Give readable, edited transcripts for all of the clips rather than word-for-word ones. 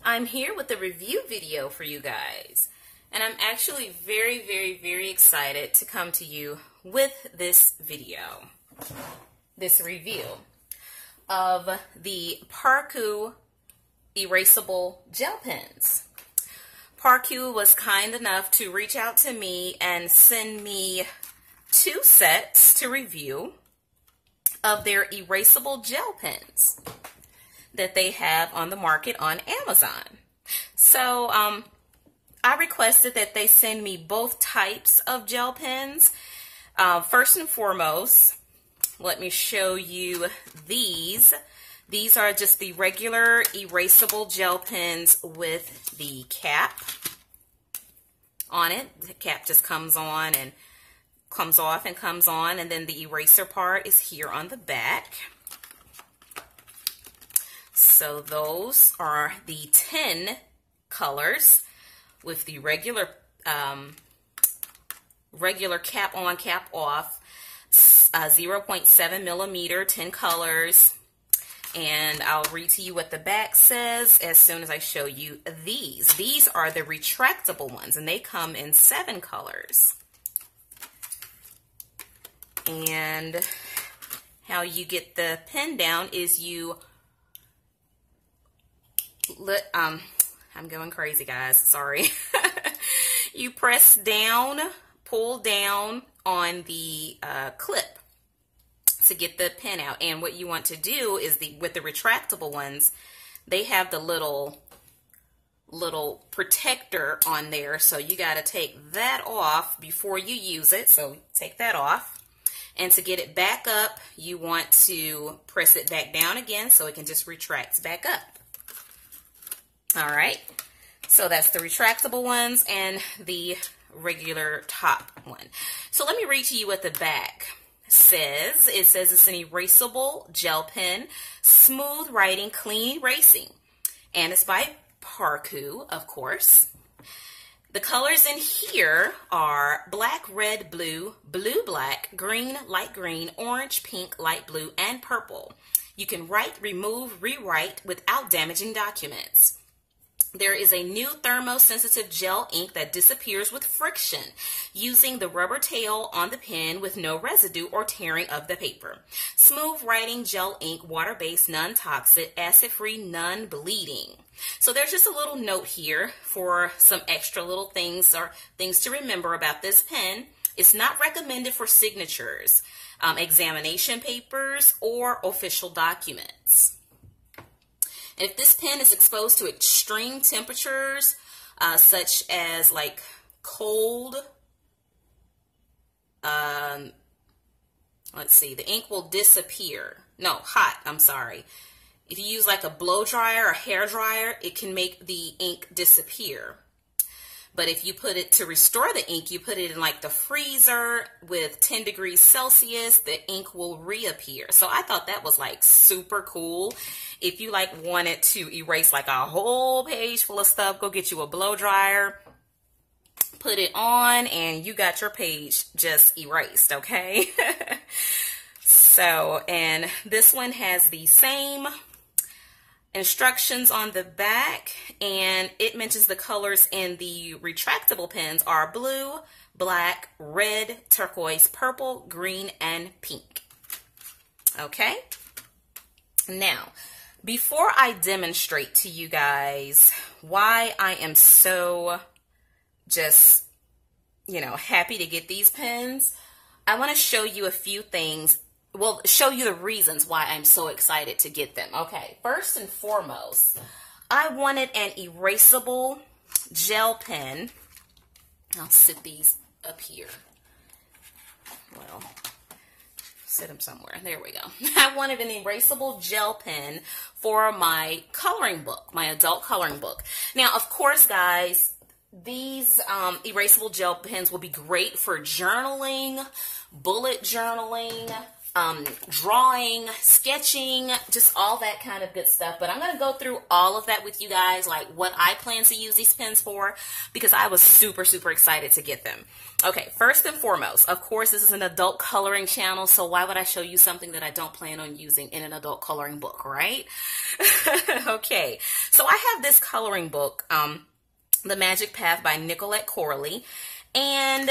I'm here with a review video for you guys, and I'm actually very excited to come to you with this video, this review of the ParKoo Erasable Gel Pens. ParKoo was kind enough to reach out to me and send me 2 sets to review of their erasable gel pens that they have on the market on Amazon. So I requested that they send me both types of gel pens. First and foremost, let me show you these. These are just the regular erasable gel pens with the cap on it. The cap just comes on and comes off and comes on, and then the eraser part is here on the back. So those are the 10 colors with the regular cap on, cap off, 0.7 millimeter, 10 colors. And I'll read to you what the back says as soon as I show you these. These are the retractable ones, and they come in 7 colors. And how you get the pen down is you I'm going crazy, guys, sorry. You press down, pull down on the clip to get the pen out. And what you want to do is with the retractable ones, they have the little protector on there, so you got to take that off before you use it. So take that off. And to get it back up, you want to press it back down again so it can just retract back up. All right, so that's the retractable ones and the regular top one. So let me read to you what the back says. It says it's an erasable gel pen, smooth writing, clean erasing. And it's by ParKoo, of course. The colors in here are black, red, blue, blue, black, green, light green, orange, pink, light blue, and purple. You can write, remove, rewrite without damaging documents. There is a new thermosensitive gel ink that disappears with friction using the rubber tail on the pen with no residue or tearing of the paper. Smooth writing gel ink, water-based, non-toxic, acid-free, non-bleeding. So there's just a little note here for some extra little things or things to remember about this pen. It's not recommended for signatures, examination papers, or official documents. If this pen is exposed to extreme temperatures, such as like cold, let's see, the ink will disappear. No, hot, I'm sorry. If you use like a blow dryer or hair dryer, it can make the ink disappear. But if you put it to restore the ink, you put it in like the freezer with 10 degrees Celsius, the ink will reappear. So I thought that was like super cool. If you like wanted to erase like a whole page full of stuff, go get you a blow dryer, put it on, and you got your page just erased, okay? So, and this one has the same instructions on the back, and it mentions the colors in the retractable pens are blue, black, red, turquoise, purple, green, and pink. Okay? Now, before I demonstrate to you guys why I am so just, happy to get these pens, I want to show you a few things. Well, show you the reasons why I'm so excited to get them. Okay, first and foremost, I wanted an erasable gel pen. I'll sit these up here. Well, sit them somewhere. There we go. I wanted an erasable gel pen for my coloring book, my adult coloring book. Now, of course, guys, these erasable gel pens will be great for journaling, bullet journaling, drawing, sketching, just all that kind of good stuff. But I'm going to go through all of that with you guys, like what I plan to use these pens for, because I was super, super excited to get them. Okay, first and foremost, of course, this is an adult coloring channel, so why would I show you something that I don't plan on using in an adult coloring book, right? Okay, so I have this coloring book, The Magic Path by Nicolette Corley, and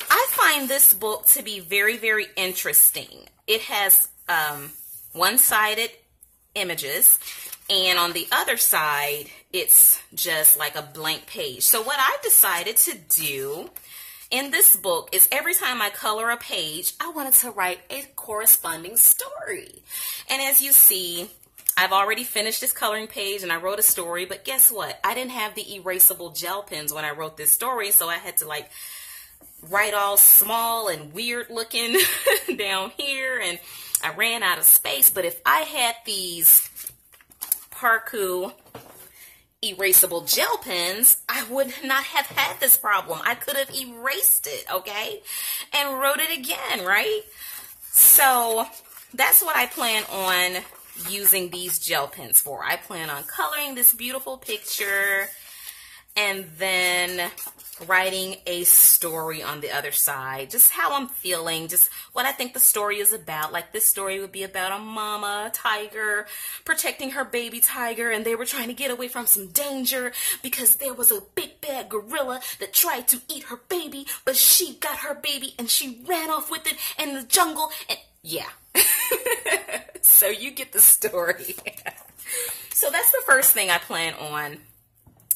I find this book to be very, very interesting. It has one-sided images, and on the other side, it's just like a blank page. So what I decided to do in this book is every time I color a page, I wanted to write a corresponding story. And as you see, I've already finished this coloring page and I wrote a story, but guess what? I didn't have the erasable gel pens when I wrote this story, so I had to like write all small and weird looking down here, and I ran out of space. But if I had these ParKoo Erasable Gel Pens, I would not have had this problem. I could have erased it, okay, and wrote it again, right? So that's what I plan on using these gel pens for. I plan on coloring this beautiful picture and then writing a story on the other side, just how I'm feeling, just what I think the story is about. Like this story would be about a mama tiger protecting her baby tiger, and they were trying to get away from some danger because there was a big bad gorilla that tried to eat her baby, but she got her baby and she ran off with it in the jungle, and yeah. So you get the story. So that's the first thing I plan on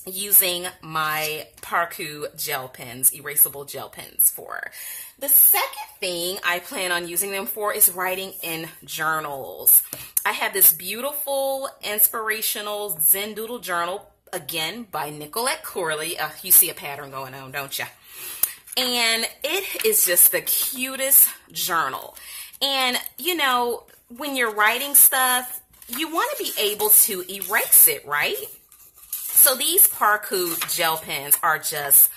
using my ParKoo gel pens, erasable gel pens for. The second thing I plan on using them for is writing in journals. I have this beautiful inspirational Zen Doodle journal, again by Nicolette Corley. You see a pattern going on, don't you? And it is just the cutest journal. And you know, when you're writing stuff, you want to be able to erase it, right? So these ParKoo gel pens are just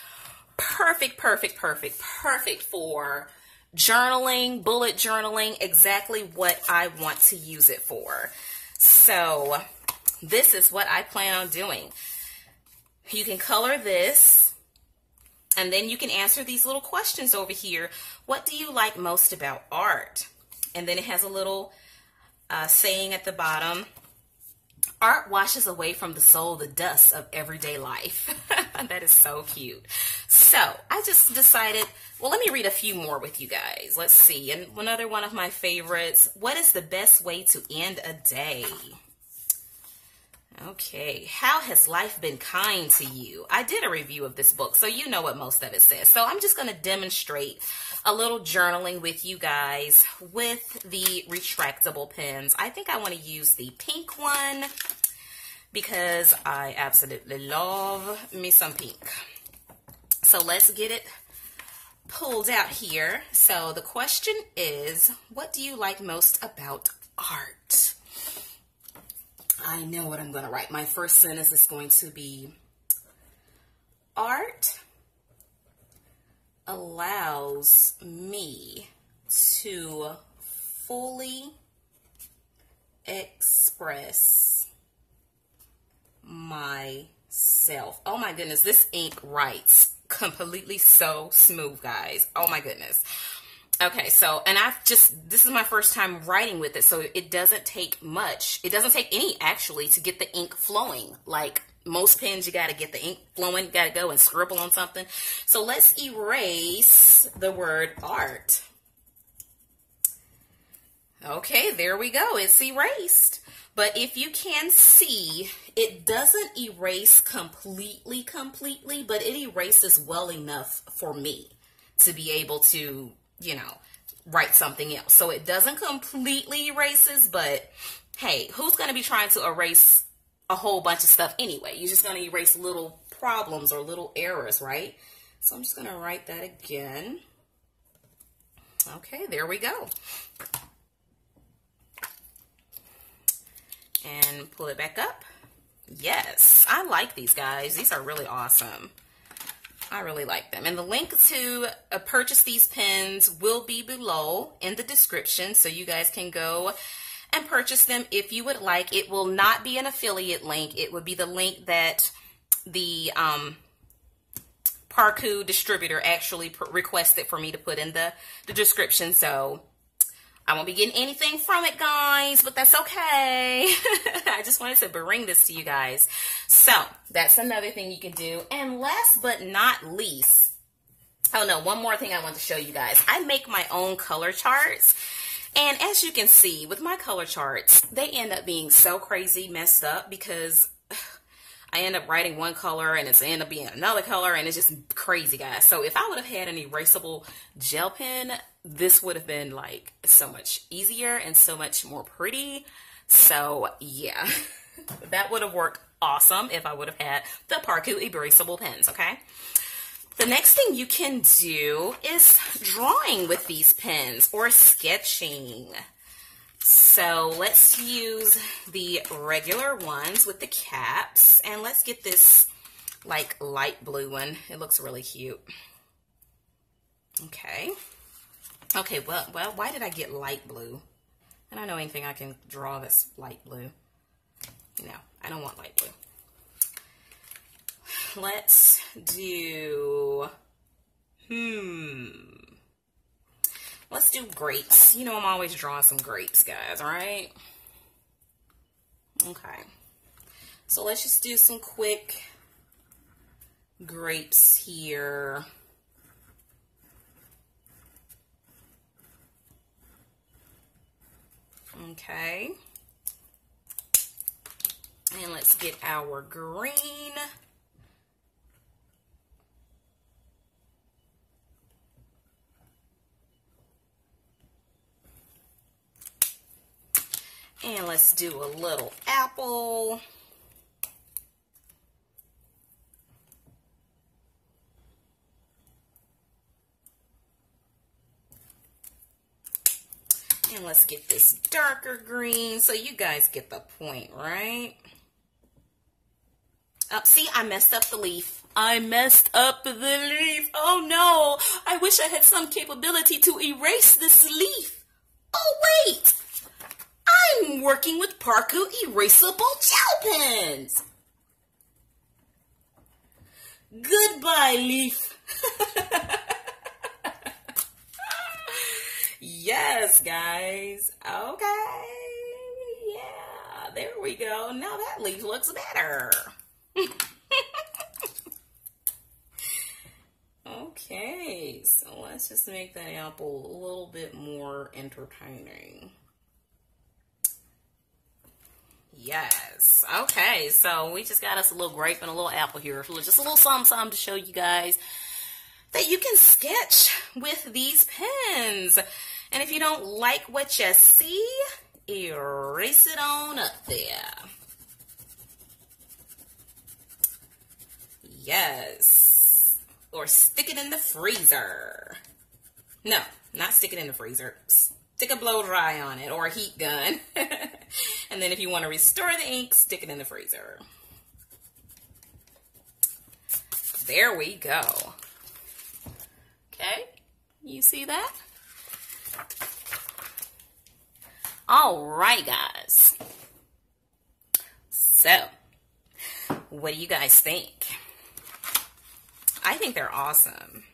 perfect, perfect, perfect, perfect for journaling, bullet journaling, exactly what I want to use it for. So this is what I plan on doing. You can color this, and then you can answer these little questions over here. What do you like most about art? And then it has a little saying at the bottom. Art washes away from the soul the dust of everyday life. That is so cute. So I just decided, well, let me read a few more with you guys. Let's see. And another one of my favorites. What is the best way to end a day? Okay. How has life been kind to you? I did a review of this book, so you know what most of it says. So I'm just going to demonstrate a little journaling with you guys with the retractable pens. I think I want to use the pink one because I absolutely love me some pink. So let's get it pulled out here. So the question is, what do you like most about art? I know what I'm going to write. My first sentence is going to be, art allows me to fully express myself. Oh my goodness, this ink writes completely so smooth, guys. Oh my goodness. Okay, so, and this is my first time writing with it, so it doesn't take much. It doesn't take any, actually, to get the ink flowing. Like most pens, you got to get the ink flowing, you got to go and scribble on something. So let's erase the word art. Okay, there we go. It's erased. But if you can see, it doesn't erase completely, but it erases well enough for me to be able to, you know, write something else. So it doesn't completely erases, but hey, who's going to be trying to erase a whole bunch of stuff anyway? You're just going to erase little problems or little errors, right? So I'm just going to write that again. Okay, there we go. And pull it back up. Yes, I like these, guys. These are really awesome. I really like them. And the link to purchase these pens will be below in the description, so you guys can go and purchase them if you would like. It will not be an affiliate link. It would be the link that the Parkoo distributor actually requested for me to put in the description. So I won't be getting anything from it, guys, but that's okay. I just wanted to bring this to you guys. So that's another thing you can do. And last but not least, oh no, one more thing I want to show you guys. I make my own color charts. And as you can see with my color charts, they end up being so crazy messed up because I end up writing one color and it's end up being another color, and it's just crazy, guys. So if I would have had an erasable gel pen, this would have been like so much easier and so much more pretty. So yeah, that would have worked awesome if I would have had the Parkoo erasable pens, okay? The next thing you can do is drawing with these pens or sketching. So let's use the regular ones with the caps, and let's get this like light blue one. It looks really cute. Okay. Okay, well, why did I get light blue? I don't know anything I can draw that's light blue. No, I don't want light blue. Let's do, let's do grapes. You know I'm always drawing some grapes, guys, all right? Okay. So let's just do some quick grapes here. Okay. And let's get our green. And let's do a little apple. And let's get this darker green, so you guys get the point, right? See, I messed up the leaf. I messed up the leaf. Oh no, I wish I had some capability to erase this leaf. Oh wait, I'm working with Parkoo Erasable Gel Pens. Goodbye, leaf. Yes, guys. Okay. Yeah, there we go. Now that leaf looks better. Okay, so let's just make that apple a little bit more entertaining. Yes. Okay, so we just got us a little grape and a little apple here. Just a little something to show you guys that you can sketch with these pens. And if you don't like what you see, erase it on up there. Yes. Or stick it in the freezer. No, not stick it in the freezer. Stick a blow dry on it or a heat gun. And then if you want to restore the ink, stick it in the freezer. There we go. Okay, you see that? All right, guys. So, what do you guys think? I think they're awesome.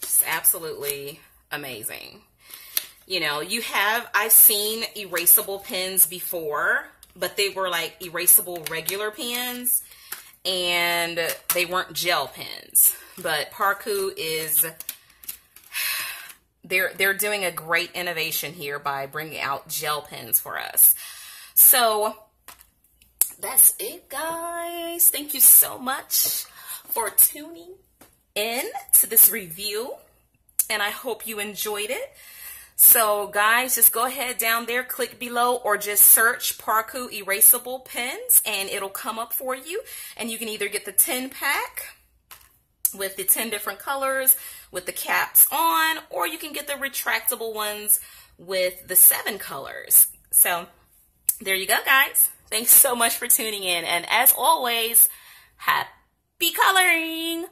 Just absolutely amazing. You know, I've seen erasable pens before, but they were like erasable regular pens, and they weren't gel pens. But Parkoo is, they're doing a great innovation here by bringing out gel pens for us. So that's it, guys. Thank you so much for tuning in to this review, and I hope you enjoyed it. So guys, just go ahead down there, click below, or just search Parkoo Erasable Pens and it'll come up for you. And you can either get the 10-pack with the 10 different colors with the caps on, or you can get the retractable ones with the 7 colors. So there you go, guys. Thanks so much for tuning in. And as always, happy coloring!